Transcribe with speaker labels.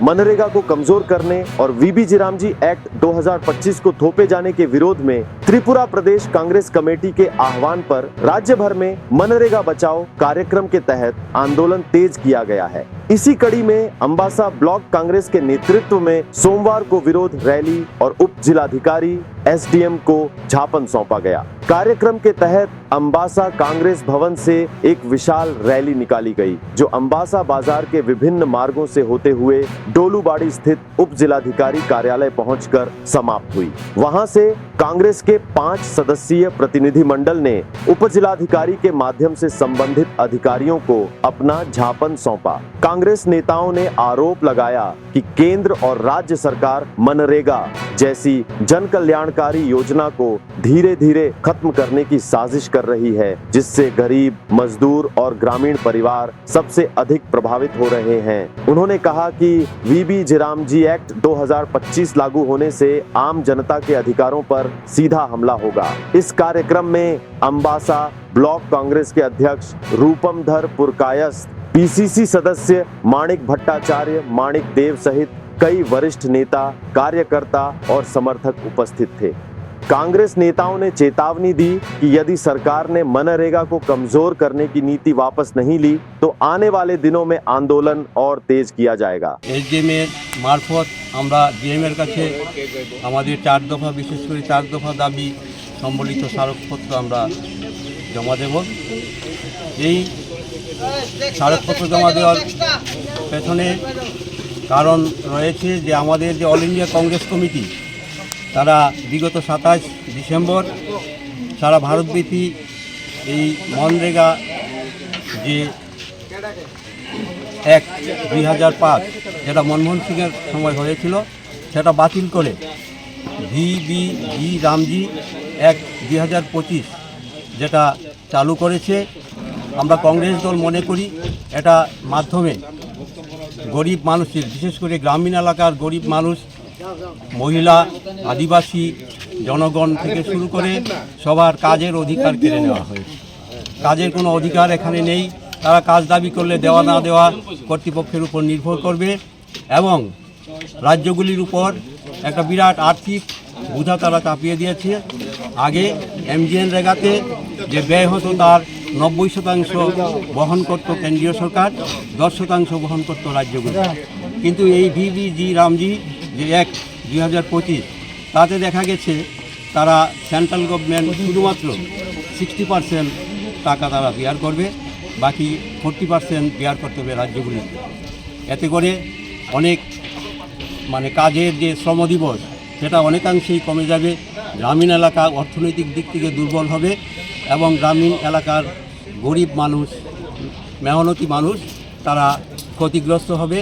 Speaker 1: मनरेगा को कमजोर करने और वीबी जीरामजी एक्ट 2025 को थोपे जाने के विरोध में त्रिपुरा प्रदेश कांग्रेस कमेटी के आह्वान पर राज्य भर में मनरेगा बचाओ कार्यक्रम के तहत आंदोलन तेज किया गया है। इसी कड़ी में अंबासा ब्लॉक कांग्रेस के नेतृत्व में सोमवार को विरोध रैली और उप जिलाधिकारी एसडीएम को ज्ञापन सौंपा गया। कार्यक्रम के तहत अंबासा कांग्रेस भवन से एक विशाल रैली निकाली गई, जो अंबासा बाजार के विभिन्न मार्गों से होते हुए डोलूबाड़ी स्थित उप जिलाधिकारी कार्यालय पहुंचकर समाप्त हुई। वहां से कांग्रेस के 5 सदस्यीय प्रतिनिधि मंडल ने उप जिलाधिकारी के माध्यम से संबंधित अधिकारियों को अपना ज्ञापन सौंपा। कांग्रेस नेताओं ने आरोप लगाया कि केंद्र और राज्य सरकार मनरेगा जैसी जन कल्याणकारी योजना को धीरे धीरे खत्म करने की साजिश कर रही है, जिससे गरीब, मजदूर और ग्रामीण परिवार सबसे अधिक प्रभावित हो रहे हैं। उन्होंने कहा कि वीबी जीरामजी एक्ट 2025 लागू होने से आम जनता के अधिकारों पर सीधा हमला होगा। इस कार्यक्रम में अंबासा ब्लॉक कांग्रेस के अध्यक्ष रूपमधर पुरकायस्थ, पीसीसी सदस्य माणिक भट्टाचार्य, माणिक देव सहित कई वरिष्ठ नेता, कार्यकर्ता और समर्थक उपस्थित थे। कांग्रेस नेताओं ने चेतावनी दी कि यदि सरकार ने मनरेगा को कमजोर करने की नीति वापस नहीं ली तो आने वाले दिनों में आंदोलन और तेज किया जाएगा।
Speaker 2: एसडीएम এর মারফত আমরা ডিএম এর কাছে আমাদের 4 দফা, বিশেষ করে 4 দফা দাবি সম্বলিত স্মারকপত্র আমরা জমা দেব। এই স্মারকপত্র জমা দেওয়ার পেছনে কারণ রয়েছে যে আমাদের যে অল ইন্ডিয়া কংগ্রেস কমিটি, তারা বিগত 27 ডিসেম্বর সারা ভারতব্যাপী এই মনরেগা যে অ্যাক্ট 2005 যেটা মনমোহন সিংয়ের সময় হয়েছিল সেটা বাতিল করে वीबी जीरामजी অ্যাক্ট 2025 যেটা চালু করেছে। আমরা কংগ্রেস দল মনে করি এটা মাধ্যমে গরিব মানুষের, বিশেষ করে গ্রামীণ এলাকার গরিব মানুষ, মহিলা, আদিবাসী জনগণ থেকে শুরু করে সবার কাজের অধিকার কেড়ে নেওয়া হয়েছে। কাজের কোনো অধিকার এখানে নেই। তারা কাজ দাবি করলে দেওয়া না দেওয়া কর্তৃপক্ষের উপর নির্ভর করবে এবং রাজ্যগুলির উপর একটা বিরাট আর্থিক বোঝা তারা চাপিয়ে দিয়েছে। আগে এমজিএনরেগাতে যে ব্যয় হতো তার 90% বহন করত কেন্দ্রীয় সরকার, 10% বহন করত রাজ্যগুলি। কিন্তু এই वीबी जीरामजी যে অ্যাক্ট 2025 তাতে দেখা গেছে তারা সেন্ট্রাল গভর্নমেন্ট শুধুমাত্র 60% টাকা তারা বিয়ার করবে, বাকি 40% বিয়ার করতে হবে রাজ্যগুলি। এতে করে অনেক কাজের যে শ্রম দিবস সেটা অনেকাংশেই কমে যাবে। গ্রামীণ এলাকা অর্থনৈতিক দিক থেকে দুর্বল হবে এবং গ্রামীণ এলাকার গরিব মানুষ, মেহনতি মানুষ তারা ক্ষতিগ্রস্ত হবে।